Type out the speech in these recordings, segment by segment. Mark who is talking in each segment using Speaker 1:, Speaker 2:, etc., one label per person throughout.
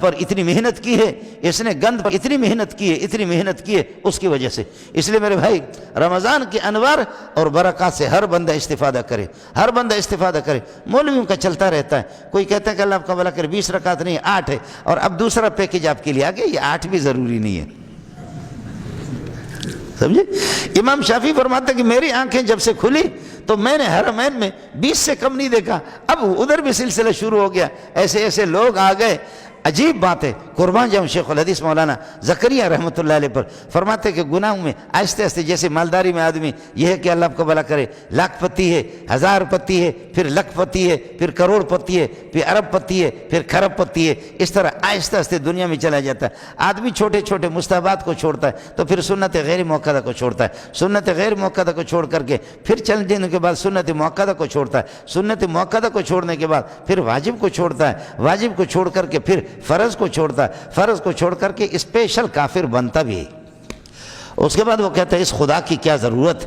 Speaker 1: پر اتنی محنت کی ہے، اس نے گند پر اتنی محنت کی ہے، اتنی محنت کی ہے اس کی وجہ سے۔ اس لیے میرے بھائی، رمضان کے انوار اور برکات سے ہر بندہ استفادہ کرے، ہر بندہ استفادہ کرے۔ مولویوں کا چلتا رہتا ہے، کوئی کہتا ہے کہ اللہ آپ کا بھلا کرے 20 رکعت نہیں 8 ہے، اور اب دوسرا پیکیج آپ کے لیے آگے، یہ 8 بھی ضروری نہیں ہے، سمجھے؟ امام شافعی فرماتا ہے کہ میری آنکھیں جب سے کھلی تو میں نے حرمین میں 20 سے کم نہیں دیکھا، اب ادھر بھی سلسلہ شروع ہو گیا، ایسے ایسے لوگ آ گئے۔ عجیب بات ہے، قربان جاؤں شیخ الحدیث مولانا زکریا رحمۃ اللہ علیہ پر، فرماتے کہ گناہوں میں آہستہ آہستہ، جیسے مالداری میں آدمی یہ ہے کہ اللہ آپ کو بھلا کرے، لاکھ پتی ہے، 1000 پتی ہے، پھر لکھ پتی ہے، پھر کروڑ پتی ہے، پھر ارب پتی ہے، پھر کھرب پتی ہے، اس طرح آہستہ آہستہ دنیا میں چلا جاتا ہے۔ آدمی چھوٹے چھوٹے مستحبات کو چھوڑتا ہے تو پھر سنت غیر موقعہ کو چھوڑتا ہے، سنت غیر موقعہ کو چھوڑ کر کے پھر چند دنوں کے بعد سنت موقعہ کو چھوڑتا ہے، سنت موقعہ کو چھوڑنے کے بعد پھر واجب کو چھوڑتا ہے، واجب کو چھوڑ کر کے پھر فرض کو چھوڑتا ہے، فرض کو چھوڑ کر کے اسپیشل کافر بنتا بھی ہے۔ اس کے بعد وہ کہتا ہے اس خدا کی کیا ضرورت،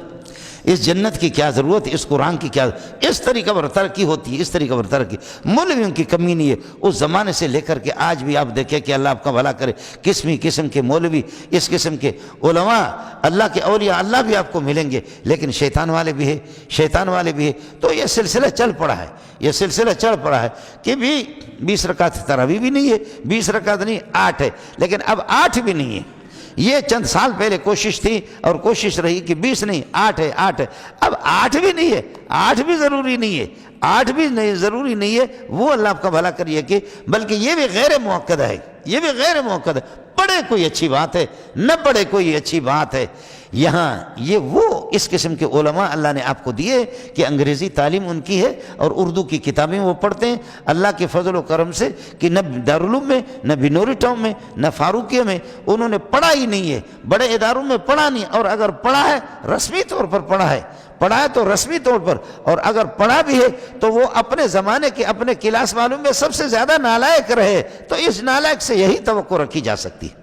Speaker 1: اس جنت کی کیا ضرورت، اس قرآن کی کیا، اس طریقہ پر ترقی ہوتی ہے، اس طریقہ پر ترقی۔ مولویوں کی کمی نہیں ہے، اس زمانے سے لے کر کے آج بھی آپ دیکھیں کہ اللہ آپ کا بھلا کرے، قسم کے مولوی، اس قسم کے علماء، اللہ کے اولیاء اللہ بھی آپ کو ملیں گے، لیکن شیطان والے بھی ہیں، شیطان والے بھی ہیں۔ تو یہ سلسلہ چل پڑا ہے، یہ سلسلہ چل پڑا ہے کہ بھی 20 رکعت تراویح بھی نہیں ہے، 20 رکعت نہیں 8 ہے، لیکن اب 8 بھی نہیں ہے۔ یہ چند سال پہلے کوشش تھی اور کوشش رہی کہ 20 نہیں 8 ہے، 8 ہے، اب 8 بھی نہیں ہے، 8 بھی ضروری نہیں ہے، 8 بھی نہیں ضروری نہیں ہے، وہ اللہ آپ کا بھلا کریے کہ بلکہ یہ بھی غیر موقع ہے، یہ بھی غیر موقع ہے، پڑھے کوئی اچھی بات ہے، نہ پڑھے کوئی اچھی بات ہے۔ یہاں یہ وہ اس قسم کے علماء اللہ نے آپ کو دیے کہ انگریزی تعلیم ان کی ہے اور اردو کی کتابیں وہ پڑھتے ہیں، اللہ کے فضل و کرم سے کہ نہ دارالعلوم میں، نہ بنوری ٹاؤن میں، نہ فاروقیہ میں انہوں نے پڑھا ہی نہیں ہے، بڑے اداروں میں پڑھا نہیں، اور اگر پڑھا ہے رسمی طور پر پڑھا ہے، پڑھا ہے تو رسمی طور پر، اور اگر پڑھا بھی ہے تو وہ اپنے زمانے کے اپنے کلاس والوں میں سب سے زیادہ نالائق رہے، تو اس نالائق سے یہی توقع رکھی جا سکتی ہے،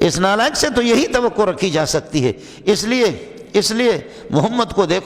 Speaker 1: اس نالائق سے تو یہی توقع رکھی جا سکتی ہے۔ اس لیے محمد کو دیکھو۔